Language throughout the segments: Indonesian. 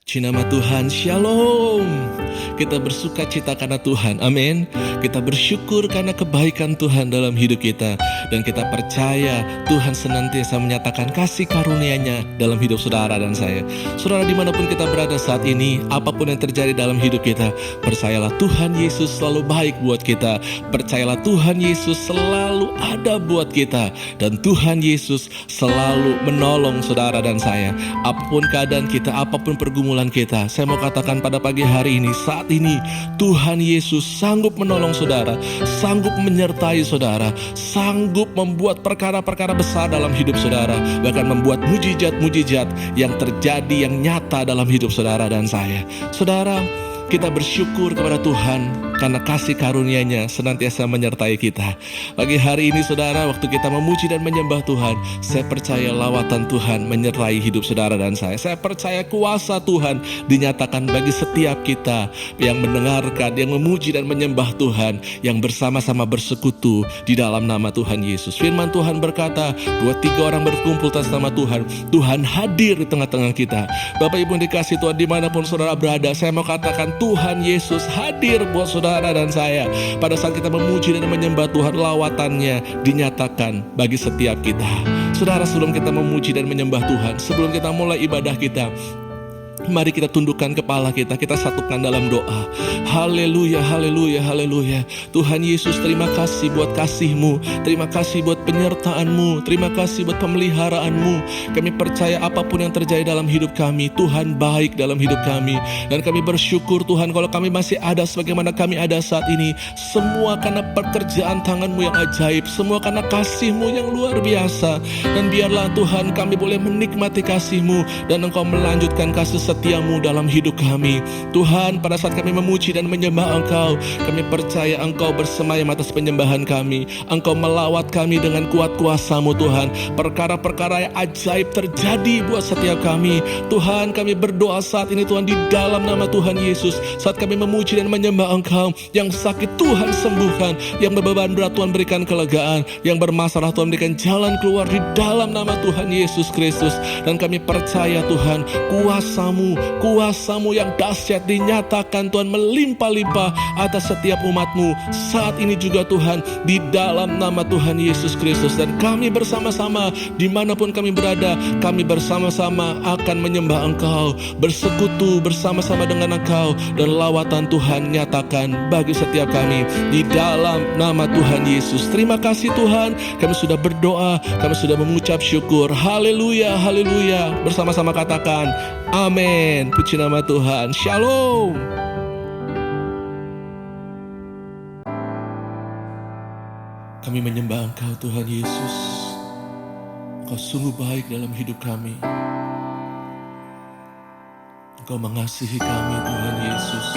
Puji nama Tuhan, Shalom. Kita bersuka cita karena Tuhan, amin. Kita bersyukur karena kebaikan Tuhan dalam hidup kita. Dan kita percaya Tuhan senantiasa menyatakan kasih karunia-Nya dalam hidup saudara dan saya. Saudara, dimanapun kita berada saat ini, apapun yang terjadi dalam hidup kita, percayalah Tuhan Yesus selalu baik buat kita. Percayalah Tuhan Yesus selalu ada buat kita. Dan Tuhan Yesus selalu menolong saudara dan saya. Apapun keadaan kita, apapun pergumulan kita, saya mau katakan pada pagi hari ini, saat ini Tuhan Yesus sanggup menolong saudara, sanggup menyertai saudara, sanggup membuat perkara-perkara besar dalam hidup saudara, bahkan membuat mujizat-mujizat yang terjadi, yang nyata dalam hidup saudara dan saya. Saudara, kita bersyukur kepada Tuhan karena kasih karunia-Nya senantiasa menyertai kita. Pagi hari ini saudara, waktu kita memuji dan menyembah Tuhan, saya percaya lawatan Tuhan menyertai hidup saudara dan saya. Saya percaya kuasa Tuhan dinyatakan bagi setiap kita yang mendengarkan, yang memuji dan menyembah Tuhan, yang bersama-sama bersekutu di dalam nama Tuhan Yesus. Firman Tuhan berkata, 2-3 orang berkumpul atas nama Tuhan, Tuhan hadir di tengah-tengah kita. Bapak Ibu yang dikasih Tuhan, dimanapun saudara berada, saya mau katakan Tuhan Yesus hadir buat saudara dan saya. Pada saat kita memuji dan menyembah Tuhan, lawatannya dinyatakan bagi setiap kita. Saudara, sebelum kita memuji dan menyembah Tuhan, sebelum kita mulai ibadah kita, mari kita tundukkan kepala kita satukan dalam doa. Haleluya, haleluya, haleluya. Tuhan Yesus, terima kasih buat kasih-Mu, terima kasih buat penyertaan-Mu, terima kasih buat pemeliharaan-Mu. Kami percaya apapun yang terjadi dalam hidup kami, Tuhan baik dalam hidup kami. Dan kami bersyukur Tuhan kalau kami masih ada sebagaimana kami ada saat ini, semua karena pekerjaan tangan-Mu yang ajaib, semua karena kasih-Mu yang luar biasa. Dan biarlah Tuhan kami boleh menikmati kasih-Mu dan Engkau melanjutkan kasih setiamu dalam hidup kami. Tuhan, pada saat kami memuji dan menyembah Engkau, kami percaya Engkau bersemayam atas penyembahan kami. Engkau melawat kami dengan kuat kuasa-Mu Tuhan. Perkara-perkara yang ajaib terjadi buat setiap kami. Tuhan, kami berdoa saat ini Tuhan di dalam nama Tuhan Yesus. Saat kami memuji dan menyembah Engkau, yang sakit Tuhan sembuhkan, yang berbeban berat Tuhan berikan kelegaan, yang bermasalah Tuhan berikan jalan keluar di dalam nama Tuhan Yesus Kristus. Dan kami percaya Tuhan, kuasa-Mu yang dahsyat dinyatakan Tuhan melimpah-limpah atas setiap umat-Mu saat ini juga Tuhan, di dalam nama Tuhan Yesus Kristus. Dan kami bersama-sama dimanapun kami berada, kami bersama-sama akan menyembah Engkau, bersekutu bersama-sama dengan Engkau, dan lawatan Tuhan nyatakan bagi setiap kami di dalam nama Tuhan Yesus. Terima kasih Tuhan, kami sudah berdoa, kami sudah mengucap syukur. Haleluya, haleluya. Bersama-sama katakan amin. Puji nama Tuhan. Shalom. Kami menyembah Engkau Tuhan Yesus. Engkau sungguh baik dalam hidup kami. Engkau mengasihi kami Tuhan Yesus.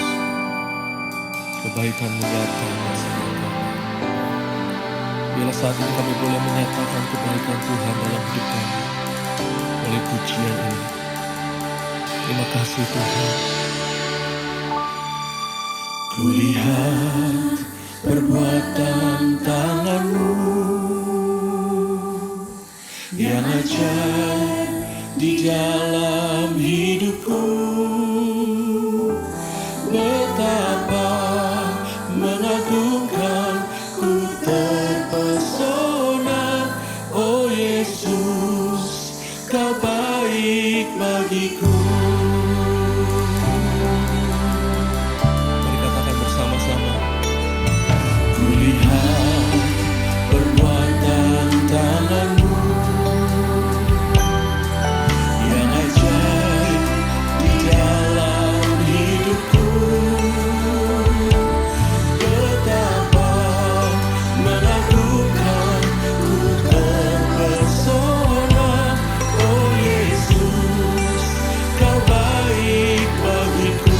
Kebaikan-Mu nyata bersama kami. Biarlah saat ini kami boleh menyatakan kebaikan Tuhan dalam hidup kami oleh pujian ini. Terima kasih Tuhan. Kulihat perbuatan tangan-Mu yang ajaib di dalam hidupku. Betapa mengagumkan, ku terpesona. Oh Yesus, Kau baik bagiku. Mari katakan bersama-sama. Kulihat perbuatan tangan-Mu yang ajaib di dalam hidupku. Betapa mengagumkan, ku terpesona. Oh Yesus, Kau baik bagiku.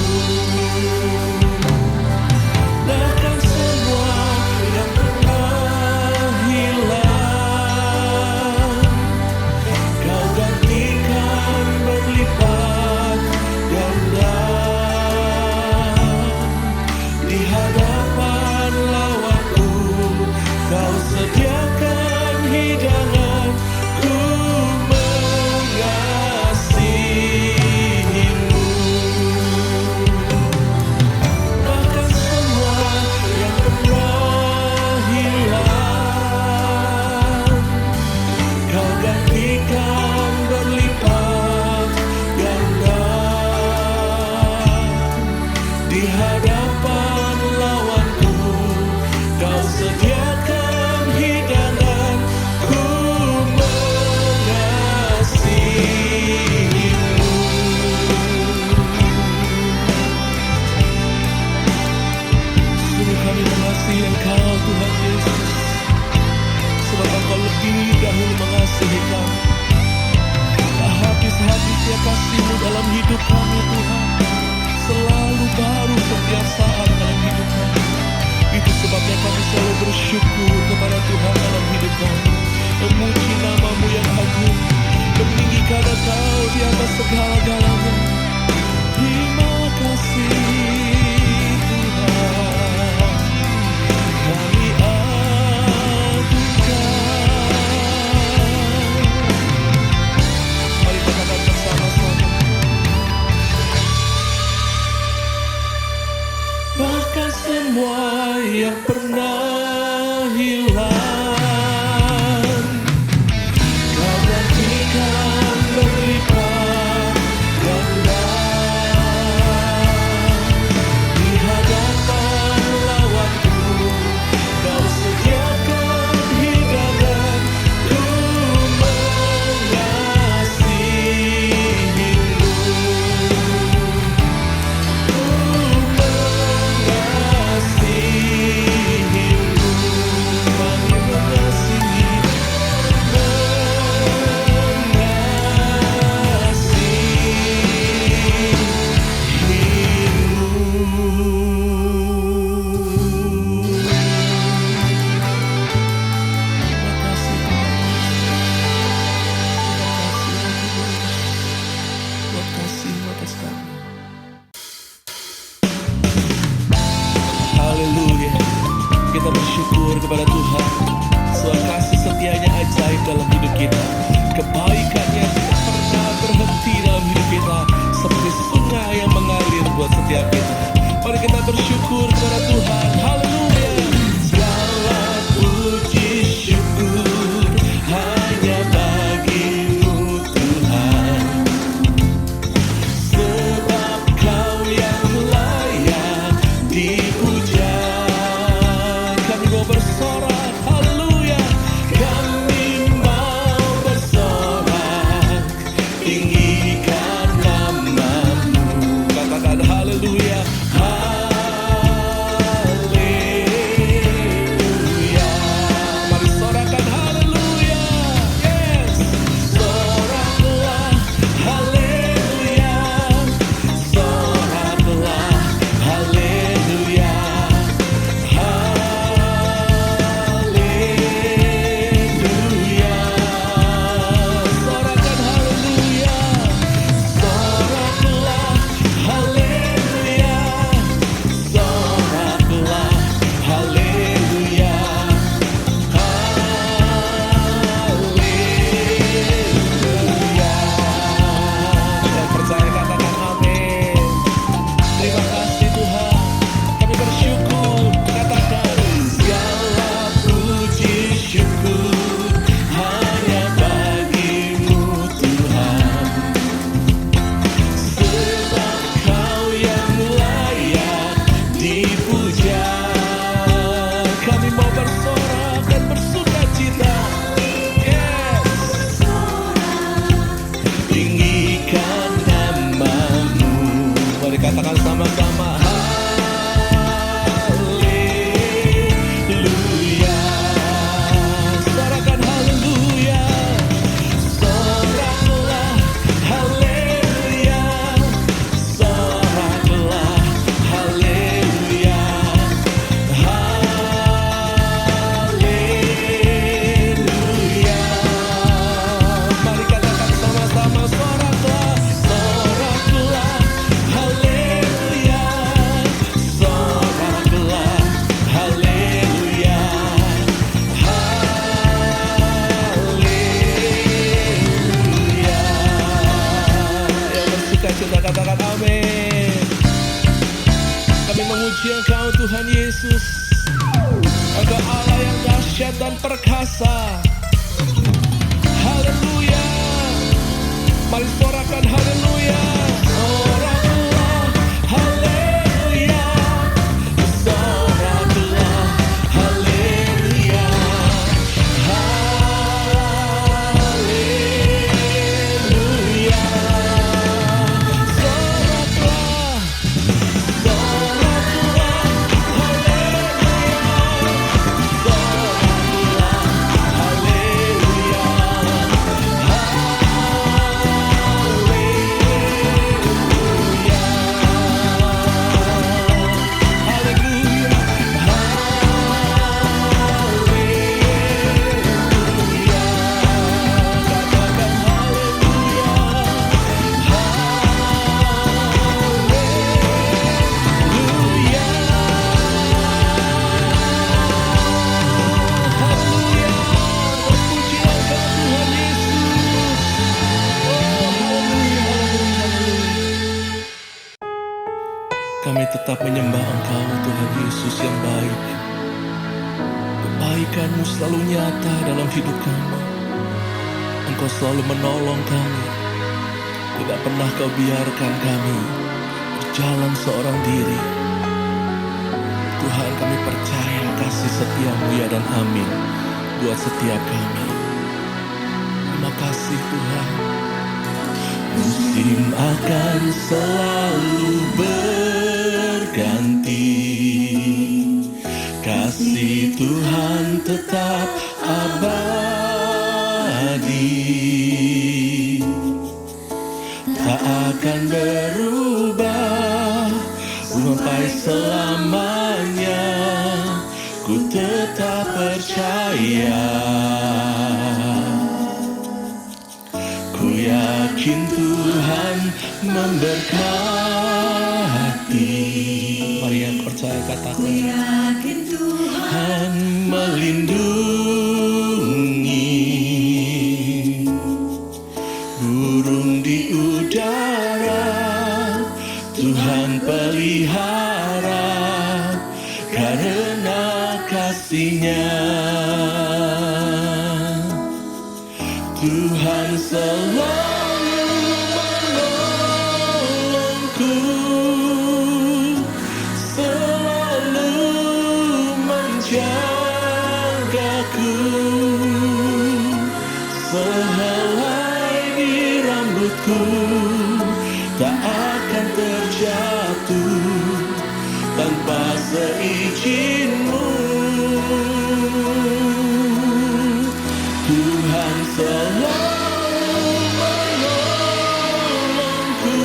Bahkan semua yang pernah hilang, Kau gantikan berlipat ganda. Di hadapan lawanku, Kau sediakan hidangan. Ku mengasihi-Mu. yang pernah hilang, Kau gantikan berlipat ganda di hadapan lawanku. Kau sediakan hidangan, ku mengasihimu, ku mengasihimu, kami mengasihi, Haleluya. Kita bersyukur kepada Tuhan. Soal kasih setianya ajaib dalam hidup kita. Kebaikannya tidak pernah berhenti dalam hidup kita, seperti sungai yang mengalir buat setiap kita. Mari kita bersyukur kepada Tuhan. Haleluya. Segala puji syukur hanya bagimu Tuhan, sebab Kau yang layak dipuja. Kami mau bersorak, haleluya. Kami mau bersorak, tinggikan nama-Mu. Katakan haleluya, haleluya. Mari sorakan haleluya. Yes, soraklah haleluya, soraklah haleluya, haleluya. Sorakan haleluya, soraklah haleluya, soraklah haleluya, haleluya. Yang percaya katakan amin. Terima kasih Tuhan, kami bersyukur. Katakan segala puji syukur hanya bagimu Tuhan, sebab Kau yang layak dipuja. Kami mau bersorak dan bersukacita. Yes, tinggikan nama-Mu. Mari katakan sama-sama, haleluya. Sorakan haleluya, soraklah haleluya, soraklah haleluya, haleluya. Mari katakan sama-sama, soraklah, soraklah haleluya, soraklah haleluya, haleluya. Yang bersukacita katakan amin. Kami memuji Engkau Tuhan Yesus, Engkau Allah yang dahsyat dan perkasa. Haleluya. Mari sorakan haleluya. Soraklah haleluya, soraklah haleluya, haleluya. Soraklah, soraklah haleluya, soraklah haleluya, Kami tetap menyembah Engkau Tuhan Yesus yang baik. kebaikan-Mu selalu nyata dalam hidup kami. Engkau selalu menolong kami. Tidak pernah Kau biarkan kami berjalan seorang diri. Tuhan, kami percaya kasih setia-Mu ya dan amin buat setiap kami. Terima kasih Tuhan. Musim akan selalu berganti, kasih Tuhan tetap abadi, tak akan berubah sampai selamanya. Ku tetap percaya, ku yakin Tuhan memberkati. Mari yang percaya katakan, ku yakin Tuhan melindungi. Burung di udara Tuhan pelihara, karena kasih-Nya Tuhan selalu menolongku, selalu menjagaku. Sehelai di rambutku tak akan terjatuh tanpa seizin-Mu. Tuhan selalu menolongku,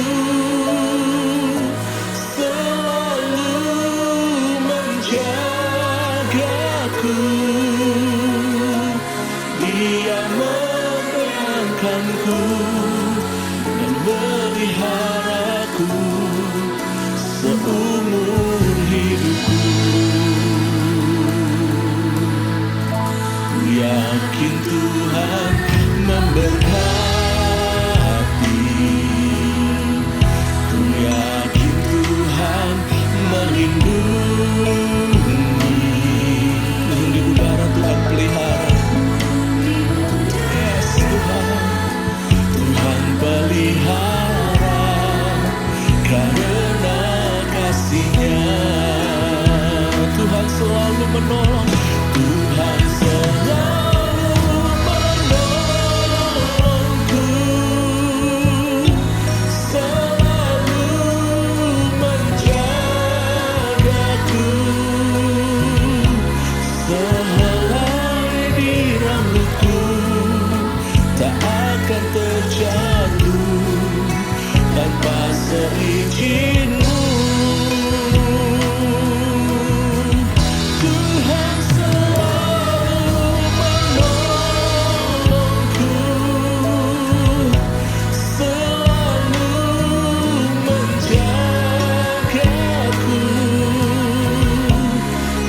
selalu menjagaku. Dia memeliharaku dan meliharaku seumur hidupku. Ku yakin Tuhan memberkati, ku yakin Tuhan melindungi. Burung di udara Tuhan pelihara. Yes Tuhan, Tuhan pelihara, karena kasih-Nya. Tuhan selalu menolong, Tuhan selalu menolongku, selalu menjagaku. Sehelai di rambutku tak akan terjatuh tanpa seizin-Mu. Tuhan selalu menolongku, selalu menjagaku.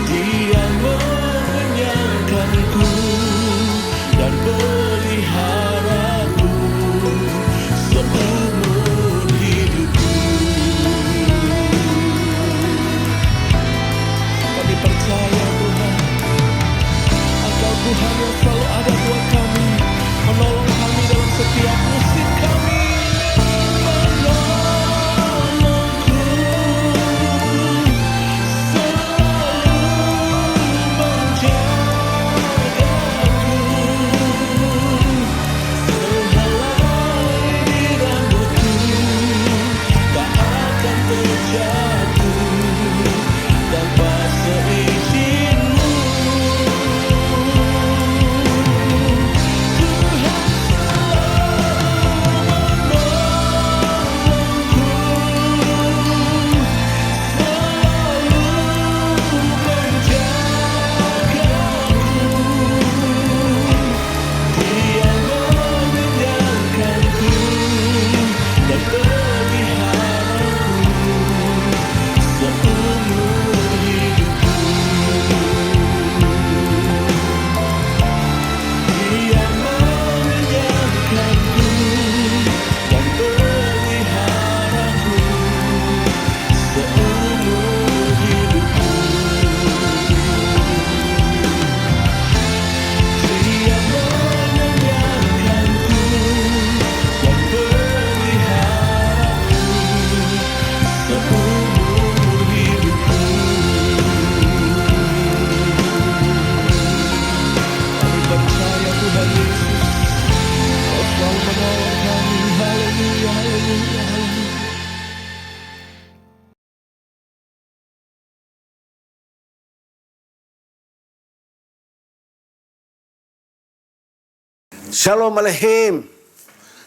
Dia mengenyangkanku dan peliharaku seumur hidupku. Kami percaya Tuhan, Engkau Tuhan yang selalu ada buat kami, menolong kami dalam setiap musim kami. Menolongku, selalu menjagaku. Sehelai di rambutku tak akan terjatuh tanpa seizin-Mu. Tuhan selalu Shalom Aleichem.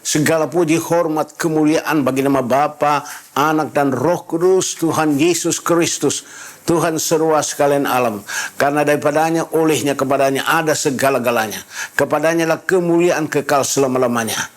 Segala puji, hormat, kemuliaan bagi nama Bapa, Anak dan Roh Kudus, Tuhan Yesus Kristus, Tuhan serua sekalian alam. Karena daripadanya, olehnya, kepadanya ada segala-galanya. Kepadanya lah kemuliaan kekal selama-lamanya.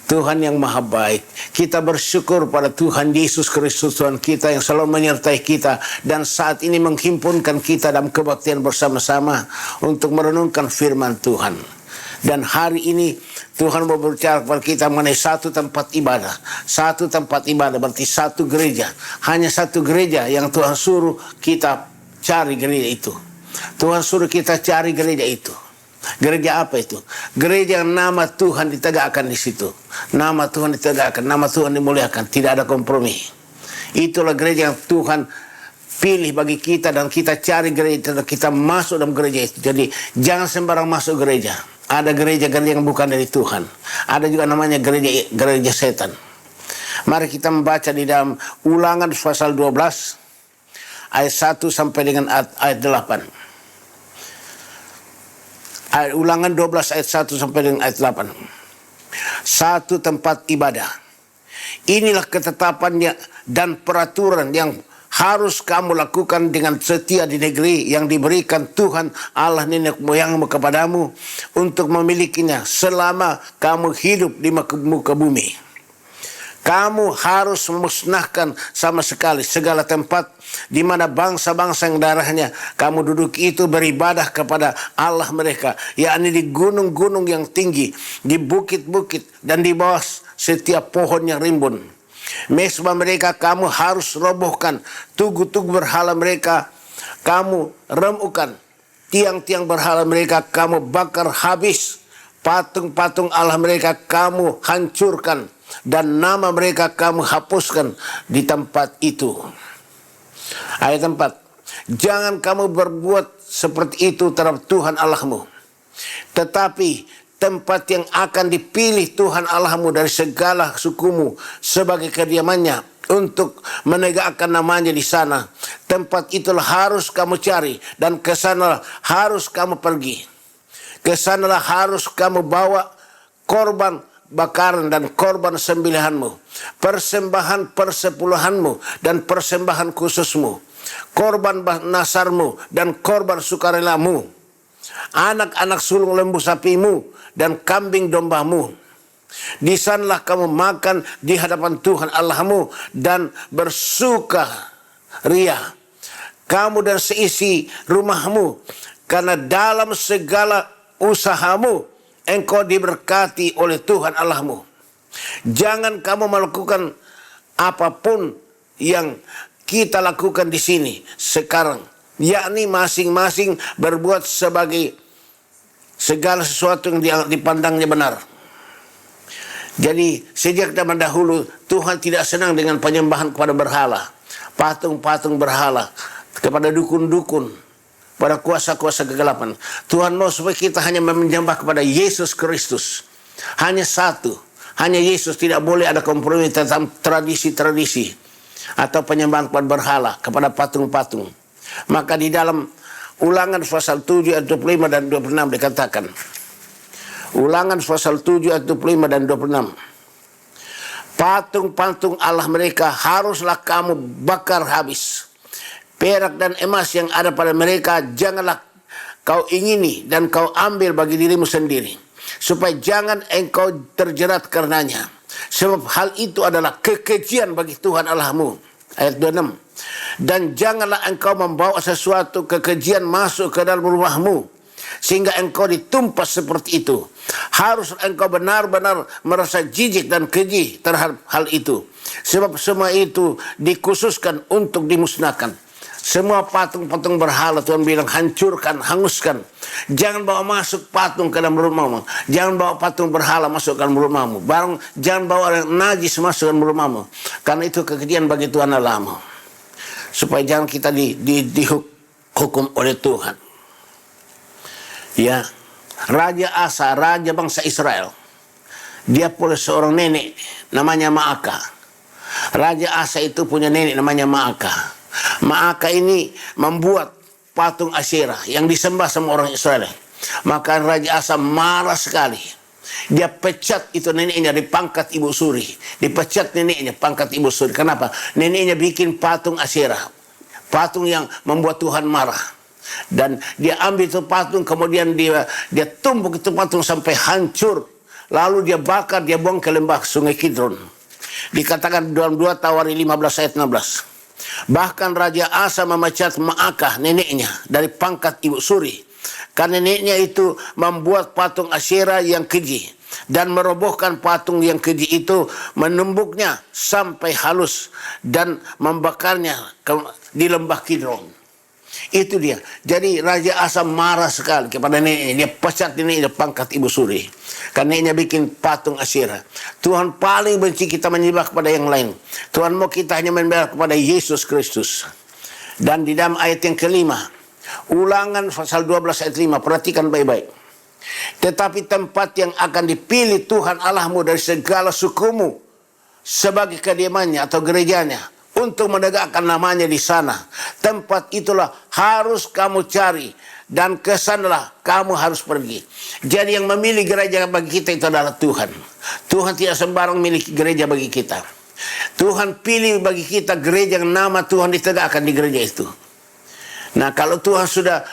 Tuhan yang maha baik. Kita bersyukur pada Tuhan Yesus Kristus, Tuhan kita yang selalu menyertai kita. Dan saat ini menghimpunkan kita dalam kebaktian bersama-sama untuk merenungkan firman Tuhan. Dan hari ini Tuhan mau berbicara kepada kita mengenai satu tempat ibadah. Satu tempat ibadah berarti satu gereja. Hanya satu gereja yang Tuhan suruh kita cari gereja itu. Tuhan suruh kita cari gereja itu. Gereja apa itu? Gereja yang nama Tuhan ditegakkan di situ. Nama Tuhan ditegakkan, nama Tuhan dimuliakan. Tidak ada kompromi. Itulah gereja yang Tuhan pilih bagi kita dan kita cari gereja dan kita masuk dalam gereja itu. Jadi jangan sembarang masuk gereja. Ada gereja-gereja yang bukan dari Tuhan. Ada juga namanya gereja setan. Mari kita membaca di dalam Ulangan pasal 12 ayat 1 sampai dengan ayat 8. Ulangan 12 ayat 1 sampai dengan ayat 8. Satu tempat ibadah. Inilah ketetapannya dan peraturan yang harus kamu lakukan dengan setia di negeri yang diberikan Tuhan Allah nenek moyangmu kepadamu untuk memilikinya selama kamu hidup di muka bumi. Kamu harus memusnahkan sama sekali segala tempat di mana bangsa-bangsa yang darahnya kamu duduk itu beribadah kepada Allah mereka, yakni di gunung-gunung yang tinggi, di bukit-bukit, dan di bawah setiap pohon yang rimbun. Mesbah mereka kamu harus robohkan, tugu-tugu berhala mereka kamu remukan, tiang-tiang berhala mereka kamu bakar habis, patung-patung Allah mereka kamu hancurkan, dan nama mereka kamu hapuskan di tempat itu. Ayat 4. Jangan kamu berbuat seperti itu terhadap Tuhan Allahmu, tetapi tempat yang akan dipilih Tuhan Allahmu dari segala sukumu sebagai kediamannya untuk menegakkan namanya di sana. Tempat itulah harus kamu cari dan ke sana harus kamu pergi. Ke sanalah harus kamu bawa korban bakaran dan korban sembelihanmu, persembahan persepuluhanmu dan persembahan khususmu, korban nasarmu dan korban sukarelamu, anak-anak sulung lembu sapimu dan kambing dombamu. Di sanalah kamu makan di hadapan Tuhan Allahmu dan bersuka ria, kamu dan seisi rumahmu, karena dalam segala usahamu engkau diberkati oleh Tuhan Allahmu. Jangan kamu melakukan apapun yang kita lakukan di sini sekarang, yakni masing-masing berbuat sebagai segala sesuatu yang dipandangnya benar. Jadi sejak zaman dahulu Tuhan tidak senang dengan penyembahan kepada berhala, patung-patung berhala, kepada dukun-dukun, pada kuasa-kuasa kegelapan. Tuhan mau supaya kita hanya menyembah kepada Yesus Kristus. Hanya satu, hanya Yesus. Tidak boleh ada kompromi tentang tradisi-tradisi atau penyembahan kepada berhala, kepada patung-patung. Maka di dalam Ulangan pasal 7 ayat 25 dan 26 dikatakan. Ulangan pasal 7 ayat 25 dan 26. Patung-patung Allah mereka haruslah kamu bakar habis. Perak dan emas yang ada pada mereka janganlah kau ingini dan kau ambil bagi dirimu sendiri, supaya jangan engkau terjerat karenanya. Sebab hal itu adalah kekejian bagi Tuhan Allahmu. Ayat 26. Dan janganlah engkau membawa sesuatu kekejian masuk ke dalam rumahmu, sehingga engkau ditumpas seperti itu. Harus engkau benar-benar merasa jijik dan keji terhadap hal itu. Sebab semua itu dikhususkan untuk dimusnahkan. Semua patung-patung berhala Tuhan bilang hancurkan, hanguskan. Jangan bawa masuk patung ke dalam rumahmu. Jangan bawa patung berhala masuk ke dalam rumahmu. Jangan bawa najis masuk ke dalam rumahmu. Karena itu kekejian bagi Tuhan Allahmu. Supaya jangan kita dihukum oleh Tuhan. Ya, Raja Asa, raja bangsa Israel, dia punya seorang nenek namanya Maaka. Raja Asa itu punya nenek namanya Maaka. Maaka ini membuat patung Asyerah yang disembah sama orang Israel. Maka Raja Asa marah sekali. Dia pecat itu neneknya di pangkat ibu suri. Dipecat neneknya pangkat ibu suri. Kenapa? Neneknya bikin patung Asyerah. Patung yang membuat Tuhan marah. Dan dia ambil itu patung, kemudian dia tumbuk itu patung sampai hancur. Lalu dia bakar, dia buang ke lembah Sungai Kidron. Dikatakan dalam 2 Tawari 15 ayat 16. Bahkan Raja Asa memecat Maakah neneknya dari pangkat ibu suri. Karena neneknya itu membuat patung Asyerah yang keji. Dan merobohkan patung yang keji itu, menumbuknya sampai halus. Dan membakarnya di lembah Kidron. Itu dia. Jadi Raja Asa marah sekali kepada neneknya. Dia pecat neneknya pangkat ibu suri. Karena neneknya bikin patung Asyerah. Tuhan paling benci kita menyembah kepada yang lain. Tuhan mau kita hanya menyembah kepada Yesus Kristus. Dan di dalam ayat yang kelima, Ulangan pasal 12 ayat 5, perhatikan baik-baik. Tetapi tempat yang akan dipilih Tuhan Allahmu dari segala sukumu sebagai kediamannya atau gerejanya, untuk menegakkan namanya di sana, tempat itulah harus kamu cari, dan kesanalah kamu harus pergi. Jadi yang memilih gereja bagi kita itu adalah Tuhan. Tuhan tidak sembarang milik gereja bagi kita. Tuhan pilih bagi kita gereja yang nama Tuhan ditegakkan di gereja itu. Nah, kalau Tuhan sudah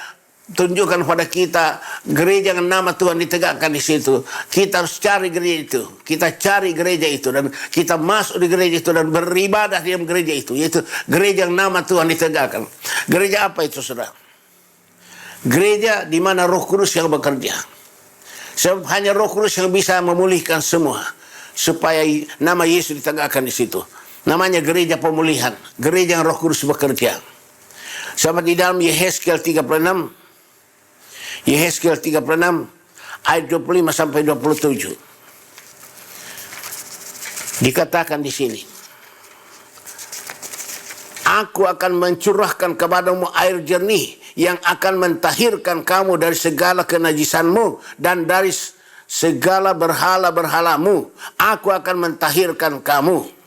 tunjukkan pada kita gereja yang nama Tuhan ditegakkan di situ, kita harus cari gereja itu. Kita cari gereja itu dan kita masuk di gereja itu dan beribadah di dalam gereja itu, yaitu gereja yang nama Tuhan ditegakkan. Gereja apa itu, saudara? Gereja di mana Roh Kudus yang bekerja. Sebab hanya Roh Kudus yang bisa memulihkan semua, supaya nama Yesus ditegakkan di situ. Namanya gereja pemulihan, gereja yang Roh Kudus bekerja. Sama di dalam Yehezkiel 36 ayat 25 sampai 27. Dikatakan di sini, Aku akan mencurahkan kepadamu air jernih yang akan mentahirkan kamu dari segala kenajisanmu dan dari segala berhala-berhalamu. Aku akan mentahirkan kamu.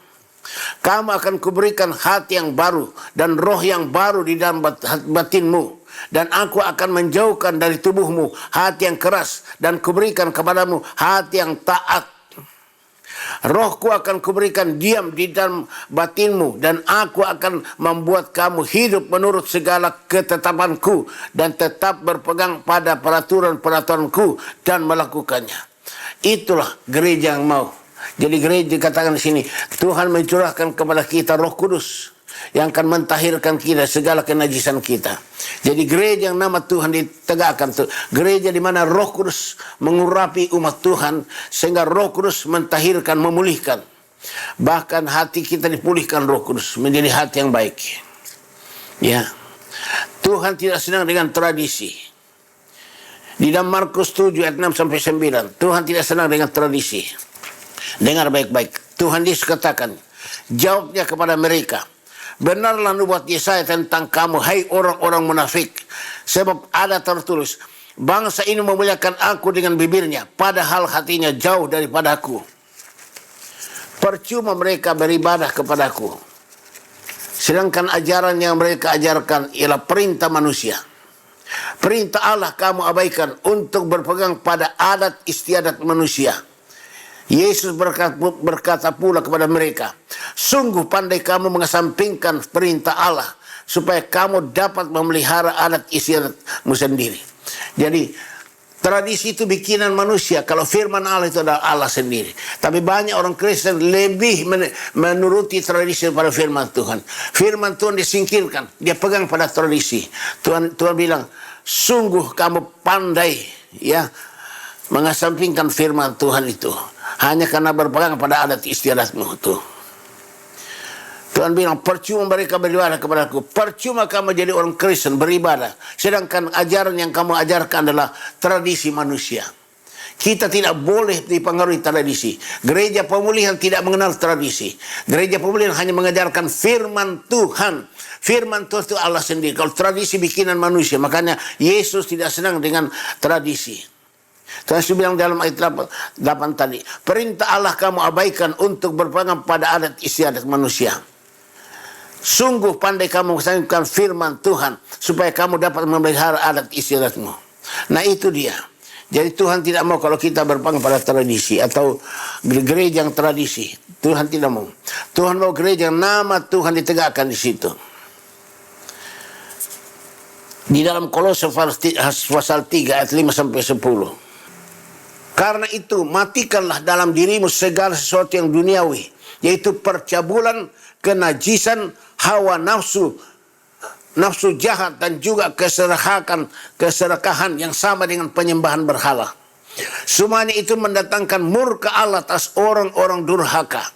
Kamu akan kuberikan hati yang baru dan roh yang baru di dalam batinmu. Dan aku akan menjauhkan dari tubuhmu hati yang keras dan kuberikan kepadamu hati yang taat. Rohku akan kuberikan diam di dalam batinmu, dan aku akan membuat kamu hidup menurut segala ketetapanku dan tetap berpegang pada peraturan-peraturanku dan melakukannya. Itulah gereja yang mau. Jadi gereja katakan di sini, Tuhan mencurahkan kepada kita Roh Kudus yang akan mentahirkan kita segala kenajisan kita. Jadi gereja yang nama Tuhan ditegakkan, gereja di mana Roh Kudus mengurapi umat Tuhan sehingga Roh Kudus mentahirkan, memulihkan. Bahkan hati kita dipulihkan Roh Kudus menjadi hati yang baik. Ya. Tuhan tidak senang dengan tradisi. Di dalam Markus 7 ayat 6 sampai 9, Tuhan tidak senang dengan tradisi. Dengar baik-baik. Tuhan Yesus katakan, jawabnya kepada mereka, benarlah nubuat Yesaya tentang kamu, hai orang-orang munafik. Sebab ada tertulis, bangsa ini memuliakan aku dengan bibirnya, padahal hatinya jauh daripada aku. Percuma mereka beribadah kepadaku, sedangkan ajaran yang mereka ajarkan ialah perintah manusia. Perintah Allah kamu abaikan untuk berpegang pada adat istiadat manusia. Yesus berkata pula kepada mereka, sungguh pandai kamu mengesampingkan perintah Allah, supaya kamu dapat memelihara adat istiadatmu sendiri. Jadi tradisi itu bikinan manusia, kalau firman Allah itu adalah Allah sendiri. Tapi banyak orang Kristen lebih menuruti tradisi daripada firman Tuhan. Firman Tuhan disingkirkan, dia pegang pada tradisi. Tuhan bilang, sungguh kamu pandai ya mengesampingkan firman Tuhan itu, hanya karena berpegang pada adat istiadatmu itu. Tuhan bilang, percuma mereka beribadah kepadaku. Percuma kamu jadi orang Kristen beribadah, sedangkan ajaran yang kamu ajarkan adalah tradisi manusia. Kita tidak boleh dipengaruhi tradisi. Gereja pemulihan tidak mengenal tradisi. Gereja pemulihan hanya mengajarkan firman Tuhan. Firman Tuhan itu Allah sendiri. Kalau tradisi bikinan manusia, makanya Yesus tidak senang dengan tradisi. Tuhan Yesus bilang dalam ayat 8 tadi, perintah Allah kamu abaikan untuk berpegang pada adat istiadat manusia. Sungguh pandai kamu mengesampingkan firman Tuhan, supaya kamu dapat memelihara adat istiadatmu. Nah itu dia. Jadi Tuhan tidak mau kalau kita berpegang pada tradisi atau gereja yang tradisi. Tuhan tidak mau. Tuhan mau gereja yang nama Tuhan ditegakkan di situ. Di dalam Kolose pasal 3 ayat 5 sampai 10. Karena itu matikanlah dalam dirimu segala sesuatu yang duniawi, yaitu percabulan, kenajisan, hawa nafsu, nafsu jahat, dan juga keserakahan yang sama dengan penyembahan berhala. Semuanya itu mendatangkan murka Allah atas orang-orang durhaka.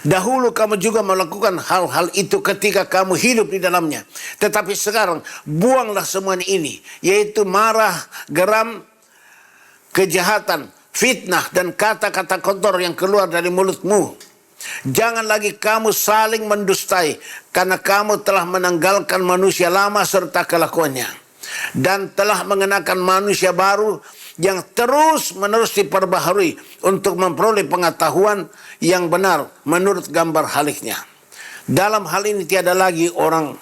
Dahulu kamu juga melakukan hal-hal itu ketika kamu hidup di dalamnya. Tetapi sekarang buanglah semuanya ini, yaitu marah, geram, kejahatan, fitnah, dan kata-kata kotor yang keluar dari mulutmu. Jangan lagi kamu saling mendustai, karena kamu telah menanggalkan manusia lama serta kelakuannya, dan telah mengenakan manusia baru yang terus-menerus diperbaharui untuk memperoleh pengetahuan yang benar menurut gambar haliknya. Dalam hal ini tiada lagi orang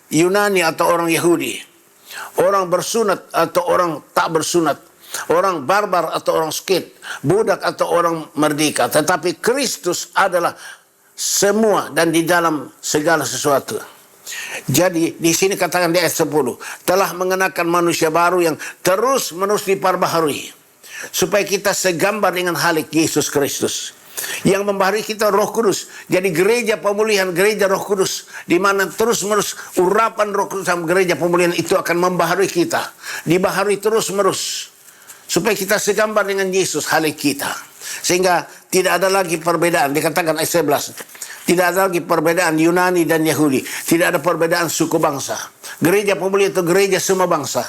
Yunani atau orang Yahudi, orang bersunat atau orang tak bersunat, orang barbar atau orang skit, budak atau orang merdeka, tetapi Kristus adalah semua dan di dalam segala sesuatu. Jadi di sini katakan di ayat 10, telah mengenakan manusia baru yang terus-menerus diperbaharui supaya kita segambar dengan halik Yesus Kristus. Yang membaharui kita Roh Kudus. Jadi gereja pemulihan, gereja Roh Kudus, di mana terus-menerus urapan Roh Kudus dalam gereja pemulihan itu akan membaharui kita, dibaharui terus-menerus supaya kita segambar dengan Yesus halik kita. Sehingga tidak ada lagi perbedaan. Dikatakan ayat 11, tidak ada lagi perbedaan Yunani dan Yahudi. Tidak ada perbedaan suku bangsa. Gereja pemulihan itu gereja semua bangsa.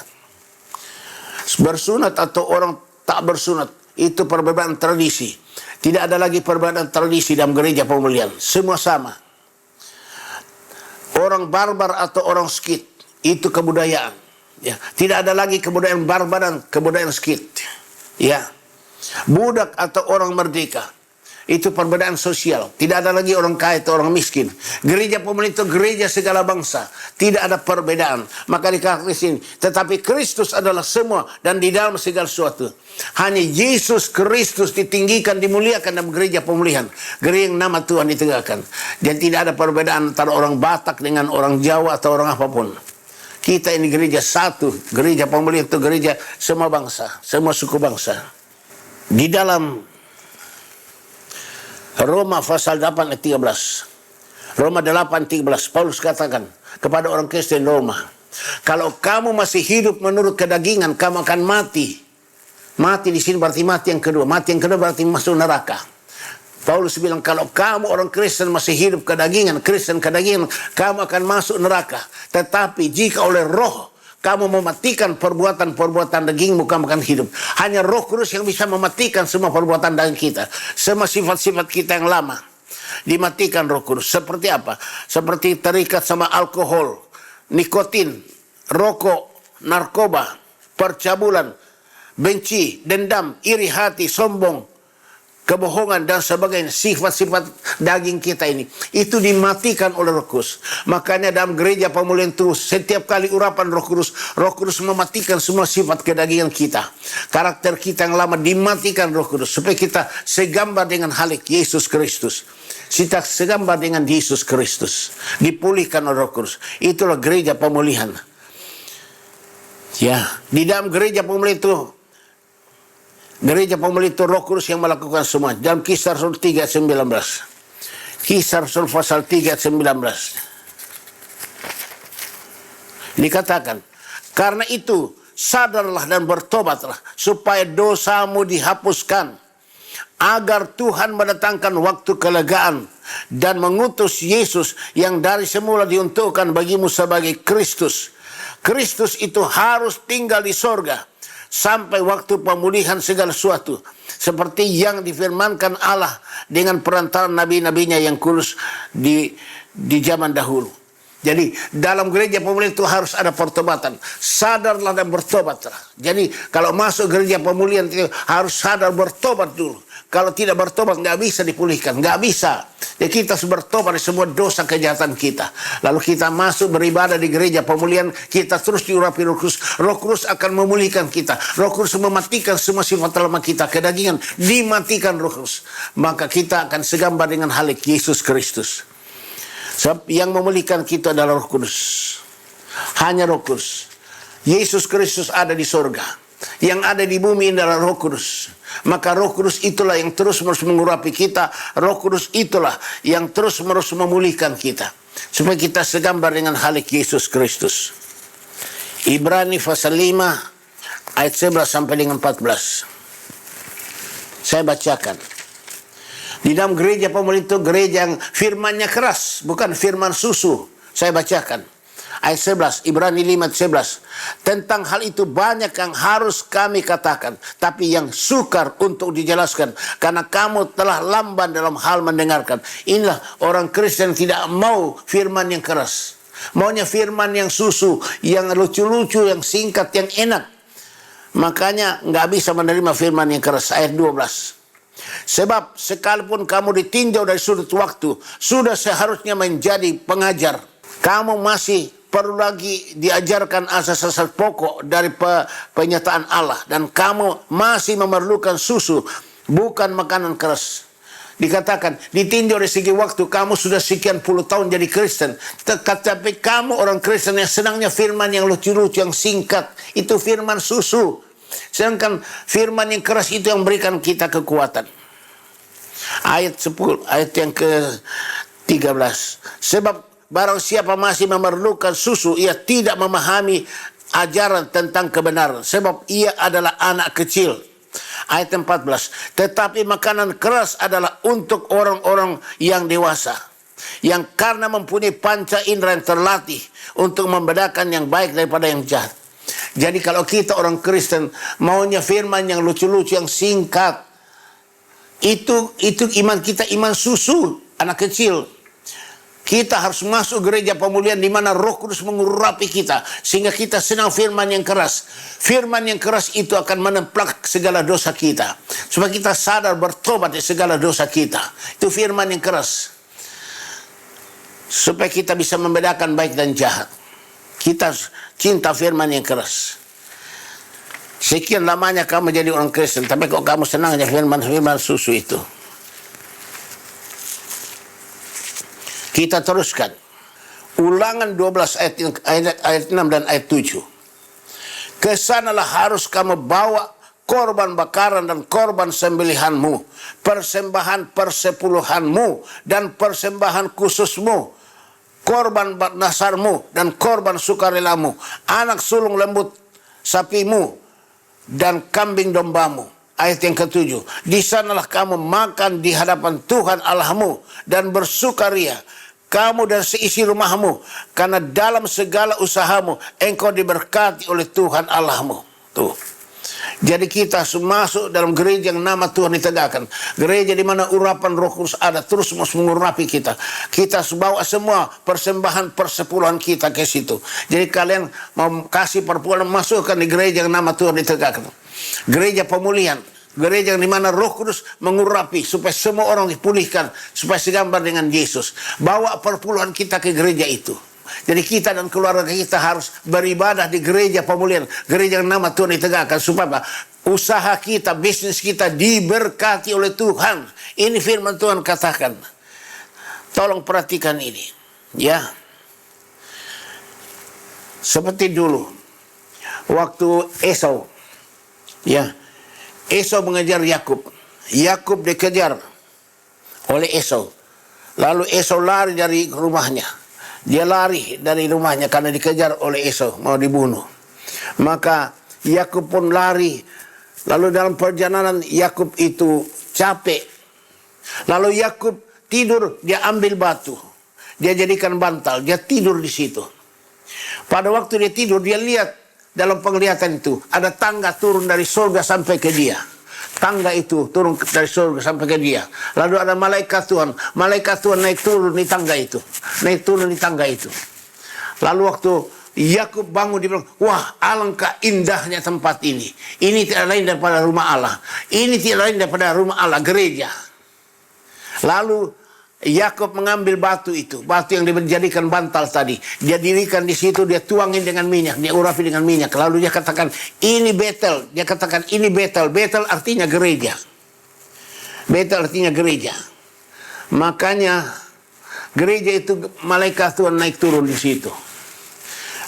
Bersunat atau orang tak bersunat, itu perbedaan tradisi. Tidak ada lagi perbedaan tradisi dalam gereja pemulihan. Semua sama. Orang barbar atau orang skit, itu kebudayaan. Ya, tidak ada lagi kebudayaan barbar dan kebudayaan skit. Ya. Budak atau orang merdeka, itu perbedaan sosial. Tidak ada lagi orang kaya atau orang miskin. Gereja pemulihan itu gereja segala bangsa. Tidak ada perbedaan. Maka dikatakan di sini, tetapi Kristus adalah semua dan di dalam segala sesuatu. Hanya Yesus Kristus ditinggikan, dimuliakan dalam gereja pemulihan. Gereja yang nama Tuhan ditegakkan. Dan tidak ada perbedaan antara orang Batak dengan orang Jawa atau orang apapun. Kita ini gereja satu. Gereja pemulihan itu gereja semua bangsa, semua suku bangsa. Di dalam Roma pasal 8 ayat 13. Roma 8:13, Paulus katakan kepada orang Kristen Roma, kalau kamu masih hidup menurut kedagingan, kamu akan mati. Mati di sini berarti mati yang kedua. Mati yang kedua berarti masuk neraka. Paulus bilang kalau kamu orang Kristen masih hidup kedagingan, Kristen kedagingan, kamu akan masuk neraka. Tetapi jika oleh Roh kamu mematikan perbuatan-perbuatan dagingmu, kamu akan hidup. Hanya Roh Kudus yang bisa mematikan semua perbuatan daging kita. Semua sifat-sifat kita yang lama dimatikan Roh Kudus. Seperti apa? Seperti terikat sama alkohol, nikotin, rokok, narkoba, percabulan, benci, dendam, iri hati, sombong, kebohongan dan sebagainya. Sifat-sifat daging kita ini itu dimatikan oleh Roh Kudus. Makanya dalam gereja pemulihan itu setiap kali urapan Roh Kudus mematikan semua sifat kedagingan kita. Karakter kita yang lama dimatikan Roh Kudus supaya kita segambar dengan halik Yesus Kristus. Kita segambar dengan Yesus Kristus. Dipulihkan oleh Roh Kudus. Itulah gereja pemulihan. Ya, di dalam gereja pemulihan itu Roh Kudus yang melakukan semua. Dalam Kisah Rasul 3 ayat 19. Kisah Rasul pasal 3 ayat 19. Dikatakan, karena itu sadarlah dan bertobatlah supaya dosamu dihapuskan, agar Tuhan mendatangkan waktu kelegaan dan mengutus Yesus yang dari semula diuntukkan bagimu sebagai Kristus. Kristus itu harus tinggal di sorga sampai waktu pemulihan segala sesuatu, seperti yang difirmankan Allah dengan perantaran nabi-nabinya yang kudus di zaman dahulu. Jadi dalam gereja pemulihan itu harus ada pertobatan. Sadarlah dan bertobatlah. Jadi kalau masuk gereja pemulihan itu harus sadar bertobat dulu. kalau tidak bertobat nggak bisa dipulihkan, nggak bisa. Ya, kita harus bertobat dari semua dosa kejahatan kita. Lalu kita masuk beribadah di gereja pemulihan, kita terus diurapi Roh Kudus. Roh Kudus akan memulihkan kita. Roh Kudus mematikan semua sifat lemah kita, kedagingan dimatikan Roh Kudus. Maka kita akan segambar dengan halik Yesus Kristus. Sebab yang memulihkan kita adalah Roh Kudus. Hanya Roh Kudus. Yesus Kristus ada di sorga. Yang ada di bumi adalah Roh Kudus. Maka Roh Kudus itulah yang terus-menerus mengurapi kita. Roh Kudus itulah yang terus-menerus memulihkan kita. Supaya kita segambar dengan halik Yesus Kristus. Ibrani pasal 5 ayat 11 sampai dengan 14. Saya bacakan. Di dalam gereja pemulihan itu gereja yang firmannya keras, bukan firman susu. Saya bacakan. Ayat 11, Ibrani 5 ayat 11. Tentang hal itu banyak yang harus kami katakan, tapi yang sukar untuk dijelaskan, karena kamu telah lamban dalam hal mendengarkan. Inilah orang Kristen tidak mau firman yang keras. Maunya firman yang susu, yang lucu-lucu, yang singkat, yang enak. Makanya nggak bisa menerima firman yang keras. Ayat 12. Sebab sekalipun kamu ditinjau dari sudut waktu, sudah seharusnya menjadi pengajar. Kamu masih perlu lagi diajarkan asas-asas pokok dari penyataan Allah. Dan kamu masih memerlukan susu, bukan makanan keras. Dikatakan, ditinjau dari segi waktu, kamu sudah sekian puluh tahun jadi Kristen. Tetapi kamu orang Kristen yang senangnya firman yang lucu-lucu, yang singkat. Itu firman susu. Sedangkan firman yang keras itu yang berikan kita kekuatan. Ayat 10, ayat yang ke-13. Sebab barang siapa masih memerlukan susu, ia tidak memahami ajaran tentang kebenaran. Sebab ia adalah anak kecil. Ayat 14. Tetapi makanan keras adalah untuk orang-orang yang dewasa, yang karena mempunyai panca indera yang terlatih untuk membedakan yang baik daripada yang jahat. Jadi kalau kita orang Kristen maunya firman yang lucu-lucu, yang singkat, itu iman kita, iman susu, anak kecil. Kita harus masuk gereja pemulihan di mana Roh Kudus mengurapi kita sehingga kita senang firman yang keras. Firman yang keras itu akan menemplak segala dosa kita supaya kita sadar bertobat dari segala dosa kita. Itu firman yang keras. Supaya kita bisa membedakan baik dan jahat. Kita cinta firman yang keras. Sekian lamanya kamu jadi orang Kristen, tapi kok kamu senangnya firman-firman susu itu. Kita teruskan. Ulangan 12 ayat 6 dan ayat 7. Kesanalah harus kamu bawa korban bakaran dan korban sembelihanmu, persembahan persepuluhanmu dan persembahan khususmu, korban nasarmu dan korban sukarelamu, anak sulung lembut sapimu dan kambing dombamu. Ayat yang ke-7. Di sanalah kamu makan di hadapan Tuhan Allahmu dan bersukaria, kamu dan seisi rumahmu, karena dalam segala usahamu engkau diberkati oleh Tuhan Allahmu. Tuh. Jadi kita masuk dalam gereja yang nama Tuhan ditegakkan. Gereja di mana urapan Roh Kudus ada terus mengurapi kita. Kita bawa semua persembahan persepuluhan kita ke situ. Jadi kalian mau kasih perpuluhan, masukkan di gereja yang nama Tuhan ditegakkan. Gereja pemulihan. Gereja di mana Roh Kudus mengurapi supaya semua orang dipulihkan, supaya segambar dengan Yesus. Bawa perpuluhan kita ke gereja itu. Jadi kita dan keluarga kita harus beribadah di gereja pemulihan, gereja yang nama Tuhan ditegakkan, supaya usaha kita, bisnis kita diberkati oleh Tuhan. Ini firman Tuhan katakan. Tolong perhatikan ini, ya. Seperti dulu waktu Esau, ya. Esau mengejar Yakub. Yakub dikejar oleh Esau. Lalu Esau lari dari rumahnya. Dia lari dari rumahnya karena dikejar oleh Esau, mau dibunuh. Maka Yakub pun lari. Lalu dalam perjalanan Yakub itu capek. Lalu Yakub tidur, dia ambil batu. Dia jadikan bantal, dia tidur di situ. Pada waktu dia tidur, dia lihat dalam penglihatan itu ada tangga turun dari surga sampai ke dia. Tangga itu turun dari surga sampai ke dia. Lalu ada malaikat Tuhan. Malaikat Tuhan naik turun di tangga itu. Naik turun di tangga itu. Lalu waktu Yakub bangun, dia bilang, wah alangkah indahnya tempat ini. Ini tidak lain daripada rumah Allah. Ini tidak lain daripada rumah Allah, gereja. Lalu Yakub mengambil batu itu, batu yang dijadikan bantal tadi. Dia dirikan di situ, dia tuangin dengan minyak, dia urapi dengan minyak. Lalu dia katakan, ini Betel. Dia katakan, ini Betel. Betel artinya gereja. Betel artinya gereja. Makanya gereja itu malaikat Tuhan naik turun di situ.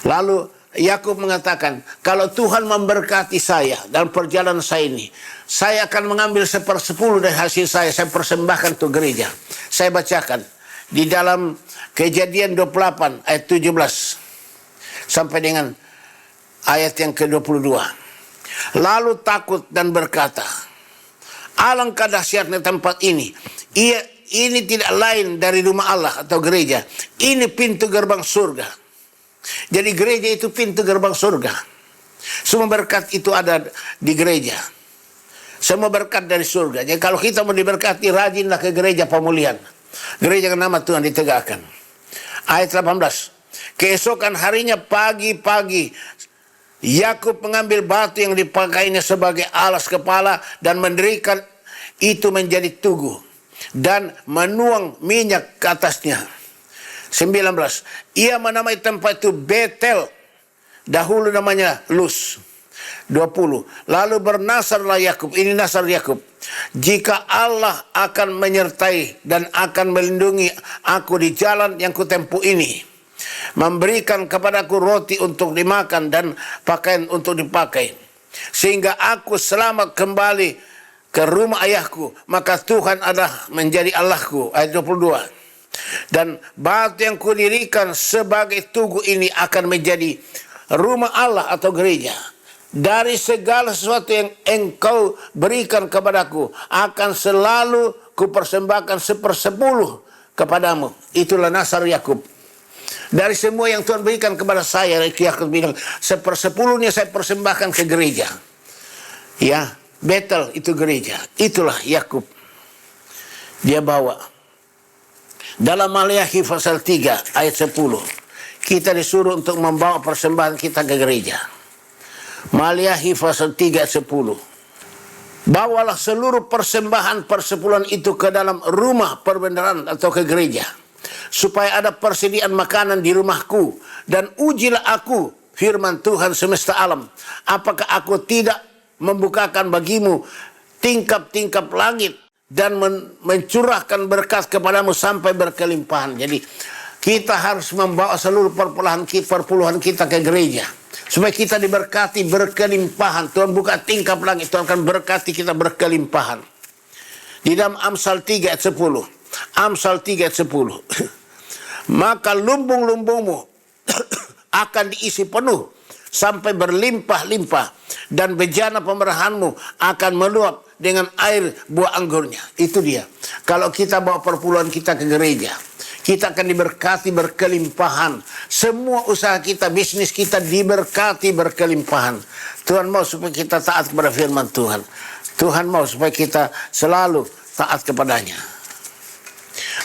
Lalu Yakub mengatakan, kalau Tuhan memberkati saya dalam perjalanan saya ini, saya akan mengambil 1/10 dari hasil saya persembahkan untuk gereja. Saya bacakan di dalam Kejadian 28 ayat 17 sampai dengan ayat yang ke-22. Lalu takut dan berkata, alangkah dahsyatnya tempat ini. Ini tidak lain dari rumah Allah atau gereja. Ini pintu gerbang surga. Jadi gereja itu pintu gerbang surga. Semua berkat itu ada di gereja. Semua berkat dari surga. Jadi kalau kita mau diberkati, rajinlah ke gereja pemulihan. Gereja yang nama Tuhan ditegakkan. Ayat 18. Keesokan harinya pagi-pagi, Yakub mengambil batu yang dipakainya sebagai alas kepala dan mendirikan itu menjadi tugu dan menuang minyak ke atasnya. 19. Ia menamai tempat itu Betel. Dahulu namanya Luz. 20. Lalu bernasarlah Yakub. Ini nasar Yakub. Jika Allah akan menyertai dan akan melindungi aku di jalan yang kutempuh ini, memberikan kepadaku roti untuk dimakan dan pakaian untuk dipakai, sehingga aku selamat kembali ke rumah ayahku, maka Tuhan adalah menjadi Allahku. Ayat 22. Dan batu yang kudirikan sebagai tugu ini akan menjadi rumah Allah atau gereja. Dari segala sesuatu yang engkau berikan kepadaku akan selalu kupersembahkan 1/10 kepadamu. Itulah nasar Yakub. Dari semua yang Tuhan berikan kepada saya, Yakub bilang 1/10-nya saya persembahkan ke gereja. Ya, Betel itu gereja. Itulah Yakub. Dia bawa. Dalam Maleakhi pasal 3 ayat 10, kita disuruh untuk membawa persembahan kita ke gereja. Maleakhi pasal 3 ayat 10. Bawalah seluruh persembahan persepuluhan itu ke dalam rumah perbendaharaan atau ke gereja, supaya ada persediaan makanan di rumahku, dan ujilah aku, firman Tuhan semesta alam, apakah aku tidak membukakan bagimu tingkap-tingkap langit dan mencurahkan berkat kepadamu sampai berkelimpahan. Jadi kita harus membawa seluruh perpuluhan kita ke gereja, supaya kita diberkati berkelimpahan. Tuhan buka tingkap langit, Tuhan akan berkati kita berkelimpahan. Di dalam Amsal 3 ayat 10. Amsal 3 ayat 10. Maka lumbung-lumbungmu akan diisi penuh sampai berlimpah-limpah, dan bejana pemerahanmu akan meluap dengan air buah anggurnya. Itu dia. Kalau kita bawa perpuluhan kita ke gereja, kita akan diberkati berkelimpahan. Semua usaha kita, bisnis kita diberkati berkelimpahan. Tuhan mau supaya kita taat kepada firman Tuhan. Tuhan mau supaya kita selalu taat kepadanya.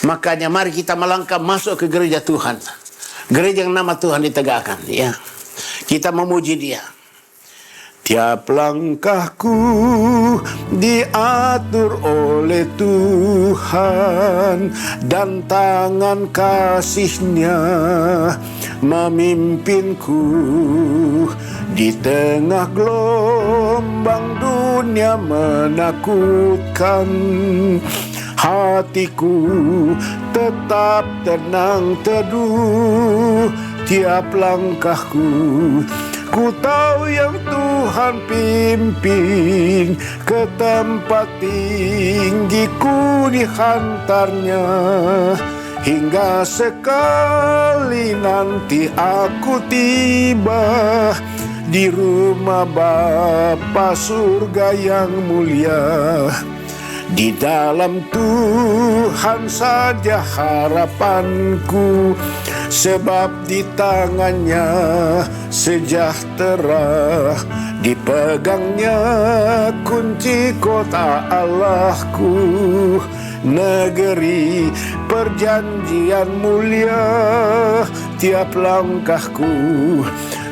Makanya mari kita melangkah masuk ke gereja Tuhan. Gereja yang nama Tuhan ditegakkan. Ya. Kita memuji Dia. Tiap langkahku diatur oleh Tuhan, dan tangan kasih-Nya memimpinku. Di tengah gelombang dunia menakutkan, hatiku tetap tenang teduh. Tiap langkahku, ku tahu yang Tuhan pimpin, ke tempat tinggi ku dihantarnya. Hingga sekali nanti aku tiba di rumah Bapa surga yang mulia. Di dalam Tuhan saja harapanku, sebab di tangannya sejahtera, dipegangnya kunci kota Allahku. Negeri perjanjian mulia, tiap langkahku.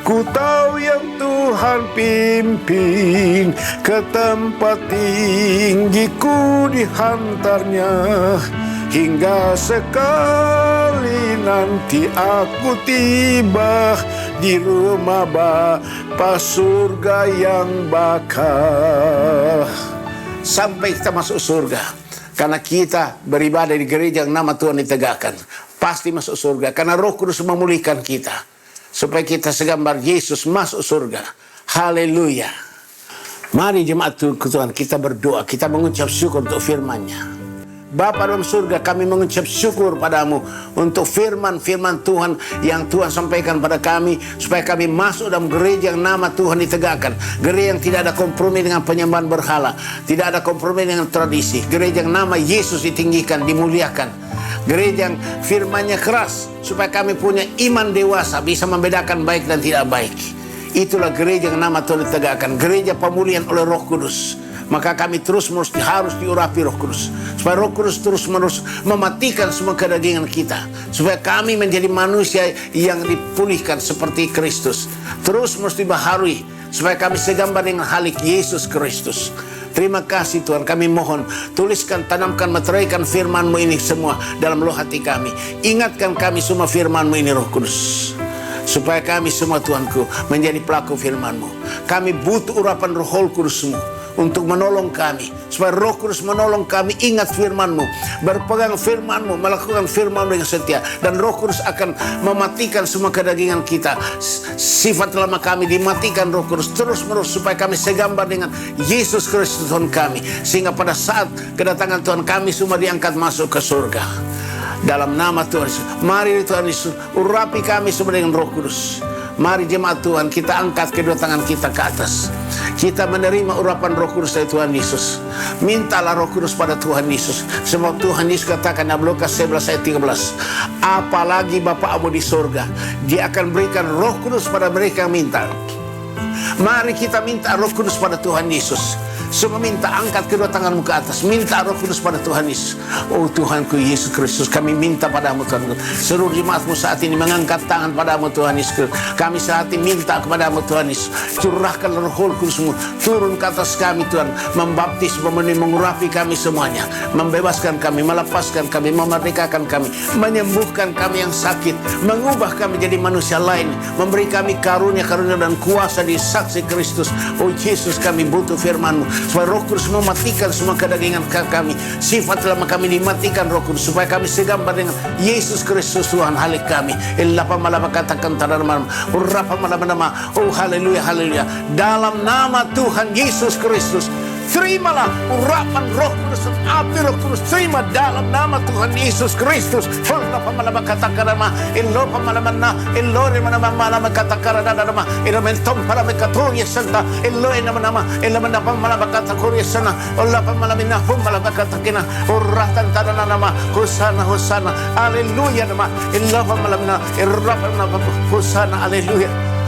Ku tahu yang Tuhan pimpin, ke tempat tinggi ku dihantarnya. Hingga sekali nanti aku tiba di rumah Bapa surga yang bakal. Sampai kita masuk surga, karena kita beribadah di gereja yang nama Tuhan ditegakkan, pasti masuk surga. Karena Roh Kudus memulihkan kita, supaya kita segambar Yesus masuk surga. Haleluya. Mari jemaat Tuhan, kita berdoa, kita mengucap syukur untuk firman-Nya. Bapa dalam surga, kami mengucap syukur padamu untuk firman-firman Tuhan yang Tuhan sampaikan pada kami, supaya kami masuk dalam gereja yang nama Tuhan ditegakkan. Gereja yang tidak ada kompromi dengan penyembahan berhala, tidak ada kompromi dengan tradisi. Gereja yang nama Yesus ditinggikan, dimuliakan. Gereja yang firman-Nya keras, supaya kami punya iman dewasa, bisa membedakan baik dan tidak baik. Itulah gereja yang nama Tuhan ditegakkan, gereja pemulihan oleh Roh Kudus. Maka kami terus-menerus harus diurapi Roh Kudus, supaya Roh Kudus terus-menerus mematikan semua kedagingan kita, supaya kami menjadi manusia yang dipulihkan seperti Kristus. Terus-menerus dibaharui, supaya kami segambar dengan halik Yesus Kristus. Terima kasih Tuhan, kami mohon tuliskan, tanamkan, meteraikan firman-Mu ini semua dalam loh hati kami. Ingatkan kami semua firman-Mu ini Roh Kudus, supaya kami semua Tuhanku menjadi pelaku firman-Mu. Kami butuh urapan Roh Kudus-Mu untuk menolong kami, supaya Roh Kudus menolong kami ingat firman-Mu, berpegang firman-Mu, melakukan firman-Mu dengan setia, dan Roh Kudus akan mematikan semua kedagingan kita. Sifat lama kami dimatikan Roh Kudus terus-menerus, supaya kami segambar dengan Yesus Kristus Tuhan kami, sehingga pada saat kedatangan Tuhan kami semua diangkat masuk ke surga. Dalam nama Tuhan Yesus, mari Tuhan Yesus urapi kami semua dengan Roh Kudus. Mari jemaat Tuhan, kita angkat kedua tangan kita ke atas. Kita menerima urapan Roh Kudus dari Tuhan Yesus. Mintalah Roh Kudus pada Tuhan Yesus. Sebab Tuhan Yesus katakan dalam Lukas 11 ayat 13, apalagi Bapa-Mu di surga, Dia akan berikan Roh Kudus pada mereka yang minta. Mari kita minta Roh Kudus pada Tuhan Yesus. Semua minta, angkat kedua tanganmu ke atas, minta Roh Kudus pada Tuhan Yesus. Oh Tuhanku Yesus Kristus, kami minta padamu Tuhan. Seluruh jemaatmu saat ini mengangkat tangan padamu Tuhan Yesus. Kami saat ini minta kepadamu Tuhan Yesus, curahkan Roh Kudus-Mu turun ke atas kami Tuhan, membaptis, mengurapi kami semuanya, membebaskan kami, melepaskan kami, memerdekakan kami, menyembuhkan kami yang sakit, mengubah kami jadi manusia lain, memberi kami karunia-karunia dan kuasa di saksi Kristus. Oh Yesus, kami butuh firman-Mu, supaya Roh Kudus mematikan semua kedagingan kami, sifat lama kami dimatikan Roh Kudus, supaya kami segambar dengan Yesus Kristus Tuhan halik kami. Oh haleluya, haleluya. Dalam nama Tuhan Yesus Kristus, terimalah urapan Roh Kudus, api Roh Kudus, terima dalam nama Tuhan Yesus Kristus.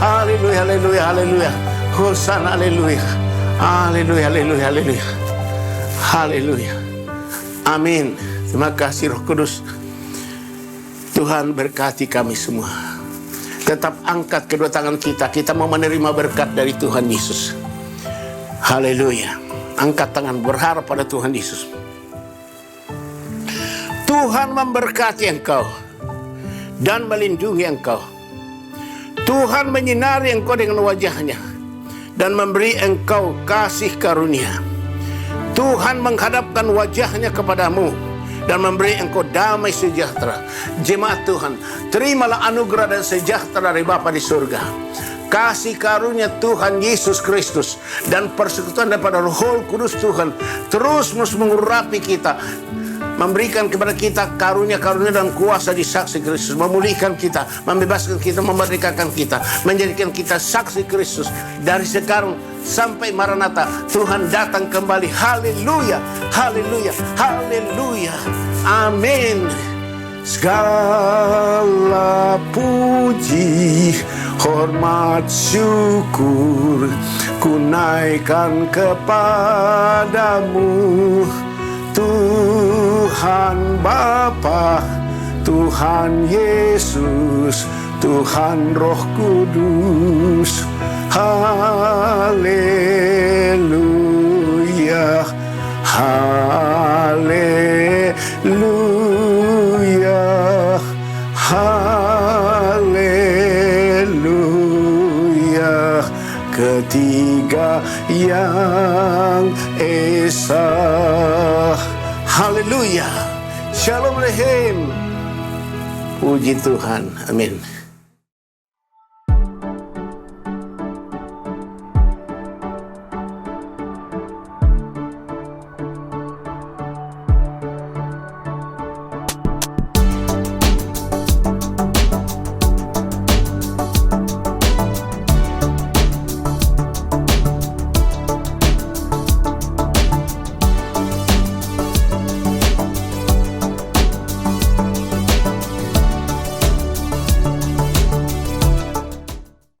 Haleluya, haleluya, haleluya, haleluya. Hosana, haleluya. Haleluya, haleluya, haleluya. Haleluya. Amin. Terima kasih Roh Kudus. Tuhan berkati kami semua. Tetap angkat kedua tangan kita. Kita mau menerima berkat dari Tuhan Yesus. Haleluya. Angkat tangan, berharap pada Tuhan Yesus. Tuhan memberkati engkau dan melindungi engkau. Tuhan menyinari engkau dengan wajah-Nya dan memberi engkau kasih karunia. Tuhan menghadapkan wajah-Nya kepadamu dan memberi engkau damai sejahtera. Jemaat Tuhan, terimalah anugerah dan sejahtera dari Bapa di surga. Kasih karunia Tuhan Yesus Kristus dan persekutuan daripada Roh Kudus Tuhan terus mengurapi kita, memberikan kepada kita karunia-karunia dan kuasa di saksi Kristus, memulihkan kita, membebaskan kita, memerdekakan kita, menjadikan kita saksi Kristus dari sekarang sampai Maranatha. Tuhan datang kembali. Haleluya, haleluya, haleluya. Amin. Segala puji, hormat, syukur ku naikkan kepadamu, Tuhan Bapa, Tuhan Yesus, Tuhan Roh Kudus. Haleluya, haleluya, haleluya. Ketiga yang esa. Haleluya. Shalom Lehem. Puji Tuhan. Amin.